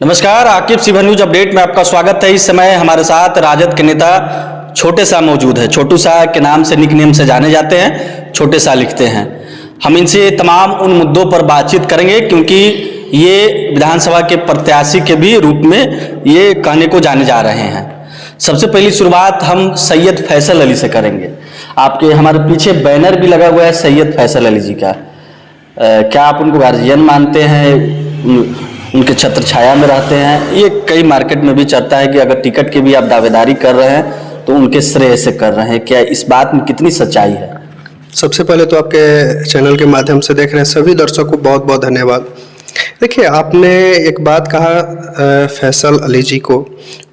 नमस्कार, Aqib सिभर news update में आपका स्वागत है। इस समय हमारे साथ राजद के नेता छोटे शाह मौजूद है। छोटू शाह के नाम से निकनेम से जाने जाते हैं, छोटे शाह लिखते हैं। हम इनसे तमाम उन मुद्दों पर बातचीत करेंगे क्योंकि ये विधानसभा के प्रत्याशी के भी रूप में ये कहने को जाने जा रहे हैं। सबसे पहली शुरुआत हम सैयद फैसल अली से करेंगे। आपके हमारे पीछे बैनर भी लगा हुआ है सैयद फैसल अली जी का। क्या आप उनको गार्जियन मानते हैं? उनके छत्र छाया में रहते हैं? ये कई मार्केट में भी चलता है कि अगर टिकट की भी आप दावेदारी कर रहे हैं तो उनके श्रेय से कर रहे हैं। क्या इस बात में कितनी सच्चाई है? सबसे पहले तो आपके चैनल के माध्यम से देख रहे हैं सभी दर्शकों को बहुत बहुत धन्यवाद। देखिए, आपने एक बात कहा फैसल अली जी को,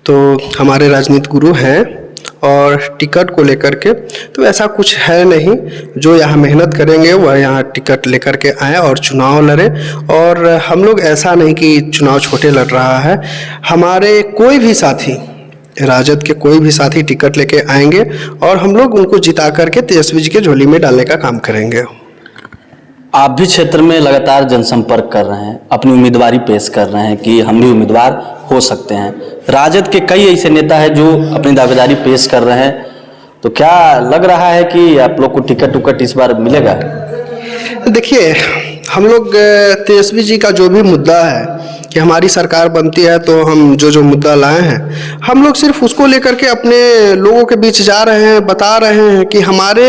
तो हमारे राजनीतिक गुरु हैं और टिकट को लेकर के तो ऐसा कुछ है नहीं। जो यहाँ मेहनत करेंगे वह यहाँ टिकट लेकर के आए और चुनाव लड़े। और हम लोग ऐसा नहीं कि चुनाव छोटे लड़ रहा है। हमारे कोई भी साथी, राजद के कोई भी साथी टिकट लेके आएंगे और हम लोग उनको जिता करके तेजस्वी जी के झोली में डालने का काम करेंगे। आप भी क्षेत्र में लगातार जनसंपर्क कर रहे हैं, अपनी उम्मीदवारी पेश कर रहे हैं कि हम भी उम्मीदवार हो सकते हैं। राजद के कई ऐसे नेता हैं जो अपनी दावेदारी पेश कर रहे हैं, तो क्या लग रहा है कि आप लोग को टिकट इस बार मिलेगा? देखिए, हम लोग तेजस्वी जी का जो भी मुद्दा है कि हमारी सरकार बनती है तो हम जो मुद्दा लाए हैं, हम लोग सिर्फ उसको लेकर के अपने लोगों के बीच जा रहे हैं, बता रहे हैं कि हमारे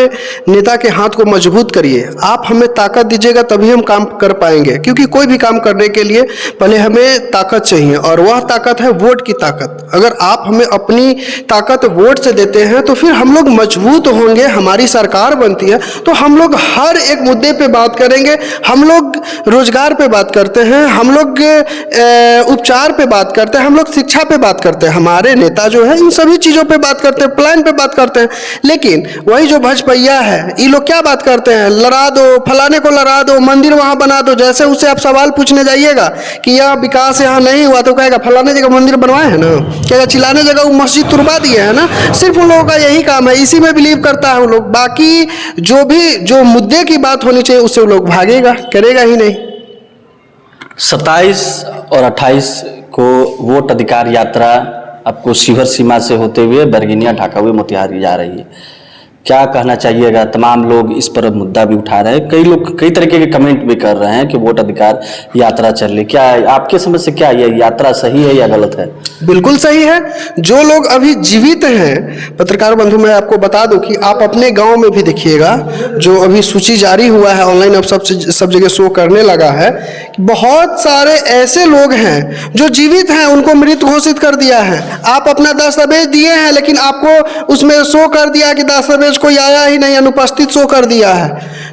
नेता के हाथ को मजबूत करिए। आप हमें ताकत दीजिएगा तभी हम काम कर पाएंगे, क्योंकि कोई भी काम करने के लिए पहले हमें ताकत चाहिए और वह ताकत है वोट की ताकत। अगर आप हमें अपनी ताकत वोट से देते हैं तो फिर हम लोग मजबूत होंगे। हमारी सरकार बनती है तो हम लोग हर एक मुद्दे पे बात करेंगे। हम लोग रोजगार पे बात करते हैं, हम लोग उपचार पे बात करते हैं, हम लोग शिक्षा पे बात करते हैं। हमारे नेता जो है इन सभी चीज़ों पे बात करते हैं, प्लान पे बात करते हैं। लेकिन वही जो भजपैया है, ये लोग क्या बात करते हैं? लड़ा दो, फलाने को लड़ा दो, मंदिर वहाँ बना दो। जैसे उससे आप सवाल पूछने जाइएगा कि यह विकास यहाँ नहीं हुआ तो कहेगा फलाने जगह मंदिर बनवाए हैं ना, क्या चिल्लाने जगह वो मस्जिद तुड़वा दिए है ना। सिर्फ उन लोगों का यही काम है, इसी में बिलीव करता है वो लोग। बाकी जो मुद्दे की बात होनी चाहिए उससे वो लोग भागेगा, करेगा ही नहीं। 27 और 28 को वोट अधिकार यात्रा आपको शिवहर सीमा से होते हुए बरगिनिया, ढाका हुए मोतिहारी जा रही है। क्या कहना चाहिएगा? तमाम लोग इस पर मुद्दा भी उठा रहे हैं, कई लोग कई तरीके के कमेंट भी कर रहे हैं कि वोट अधिकार यात्रा चल रही। क्या आपके समझ से क्या ये यात्रा सही है या गलत है? बिल्कुल सही है। जो लोग अभी जीवित हैं, पत्रकार बंधु, मैं आपको बता दूं कि आप अपने गांव में भी देखिएगा, जो अभी सूची जारी हुआ है ऑनलाइन, अब सब जगह शो करने लगा है कि बहुत सारे ऐसे लोग हैं जो जीवित हैं, उनको मृत घोषित कर दिया है। आप अपना दस्तावेज दिए हैं लेकिन आपको उसमें शो कर दिया कि दस्तावेज कोई आया ही नहीं, अनुपस्थित शो कर दिया है।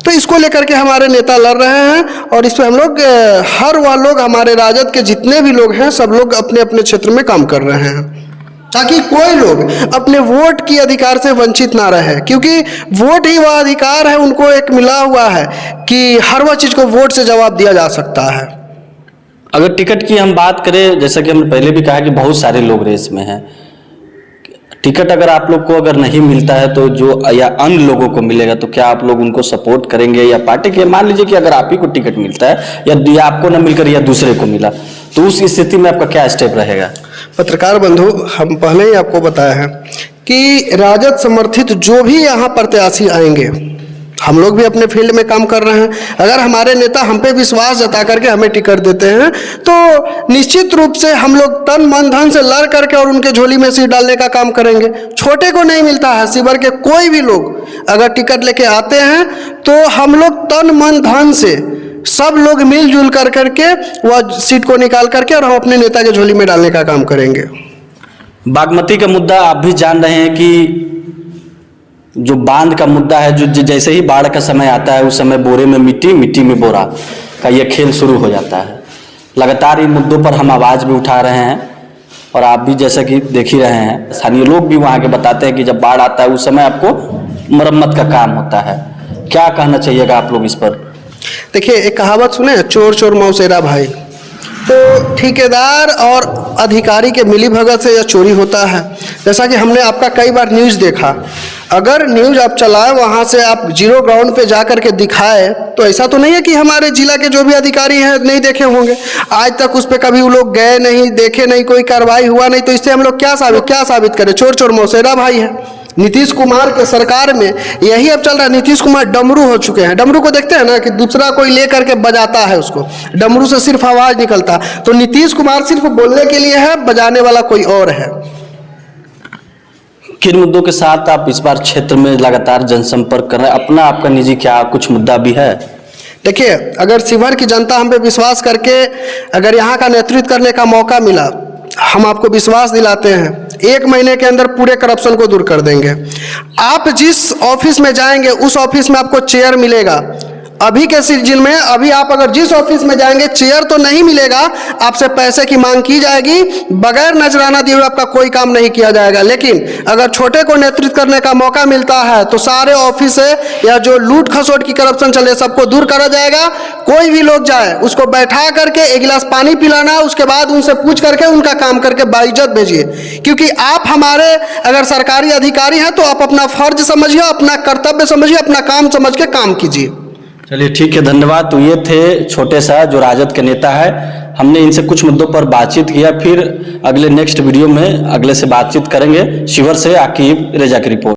तो इसको लेकर के हमारे नेता लड़ रहे हैं और इस पर हम लोग हर वह लोग, हमारे राजद के जितने भी लोग हैं, सब लोग अपने अपने क्षेत्र में काम कर रहे हैं ताकि कोई लोग अपने वोट की अधिकार से वंचित ना रहे। क्योंकि वोट ही वह अधिकार है, उनको एक मिला हुआ है कि हर वह चीज़ को वोट से जवाब दिया जा सकता है। अगर टिकट की हम बात करें, जैसा कि हमने पहले भी कहा कि बहुत सारे लोग रेस में हैं, टिकट अगर आप लोग को अगर नहीं मिलता है तो जो या अन्य लोगों को मिलेगा तो क्या आप लोग उनको सपोर्ट करेंगे या पार्टी के? मान लीजिए कि अगर आप ही को टिकट मिलता है या आपको न मिलकर या दूसरे को मिला, तो उस स्थिति में आपका क्या स्टेप रहेगा? पत्रकार बंधु, हम पहले ही आपको बताया है कि राजद समर्थित जो भी यहाँ प्रत्याशी आएंगे, हम लोग भी अपने फील्ड में काम कर रहे हैं। अगर हमारे नेता हम पे विश्वास जता करके हमें टिकट देते हैं तो निश्चित रूप से हम लोग तन मन धन से लड़ करके और उनके झोली में सीट डालने का काम करेंगे। छोटे को नहीं मिलता है, शिवहर के कोई भी लोग अगर टिकट लेके आते हैं तो हम लोग तन मन धन से सब लोग मिलजुल कर करके वह सीट को निकाल करके और हम अपने नेता के झोली में डालने का काम करेंगे। बागमती का मुद्दा आप भी जान रहे हैं कि जो बांध का मुद्दा है, जो जैसे ही बाढ़ का समय आता है उस समय बोरे में मिट्टी, मिट्टी में बोरा का ये खेल शुरू हो जाता है। लगातार इन मुद्दों पर हम आवाज़ भी उठा रहे हैं और आप भी जैसा कि देख ही रहे हैं, स्थानीय लोग भी वहाँ के बताते हैं कि जब बाढ़ आता है उस समय आपको मरम्मत का काम होता है। क्या कहना चाहिएगा आप लोग इस पर? देखिए, एक कहावत सुने, चोर चोर मौसेरा भाई। तो ठेकेदार और अधिकारी के मिलीभगत से यह चोरी होता है। जैसा कि हमने आपका कई बार न्यूज़ देखा, अगर न्यूज आप चलाए वहाँ से आप जीरो ग्राउंड पे जा करके दिखाए, तो ऐसा तो नहीं है कि हमारे जिला के जो भी अधिकारी हैं नहीं देखे होंगे। आज तक उस पर कभी वो लोग गए नहीं, देखे नहीं, कोई कार्रवाई हुआ नहीं, तो इससे हम लोग क्या साबित करें? चोर चोर मौसेरा भाई है। नीतीश कुमार के सरकार में यही अब चल रहा है। नीतीश कुमार डमरू हो चुके हैं। डमरू को देखते हैं ना कि दूसरा कोई ले करके बजाता है उसको, डमरू से सिर्फ आवाज़ निकलता। तो नीतीश कुमार सिर्फ बोलने के लिए है, बजाने वाला कोई और है। किन मुद्दों के साथ आप इस बार क्षेत्र में लगातार जनसंपर्क कर रहे हैं? अपना आपका निजी क्या कुछ मुद्दा भी है? देखिए, अगर शिवहर की जनता हम पे विश्वास करके अगर यहाँ का नेतृत्व करने का मौका मिला, हम आपको विश्वास दिलाते हैं 1 महीने के अंदर पूरे करप्शन को दूर कर देंगे। आप जिस ऑफिस में जाएंगे उस ऑफिस में आपको चेयर मिलेगा। अभी के सीजन में अभी आप अगर जिस ऑफिस में जाएंगे चेयर तो नहीं मिलेगा, आपसे पैसे की मांग की जाएगी, बगैर नजराना दिए हुए आपका कोई काम नहीं किया जाएगा। लेकिन अगर छोटे को नेतृत्व करने का मौका मिलता है तो सारे ऑफिस से या जो लूट खसोट की करप्शन चले सबको दूर करा जाएगा। कोई भी लोग जाए उसको बैठा करके 1 गिलास पानी पिलाना, उसके बाद उनसे पूछ करके उनका काम करके बाइज्जत भेजिए। क्योंकि आप हमारे अगर सरकारी अधिकारी हैं तो आप अपना फर्ज समझिए, अपना कर्तव्य समझिए, अपना काम समझ के काम कीजिए। चलिए ठीक है, धन्यवाद। तो ये थे छोटे सा जो राजद के नेता है। हमने इनसे कुछ मुद्दों पर बातचीत किया, फिर अगले नेक्स्ट वीडियो में अगले से बातचीत करेंगे। शिवहर से आकिब रेजा की रिपोर्ट।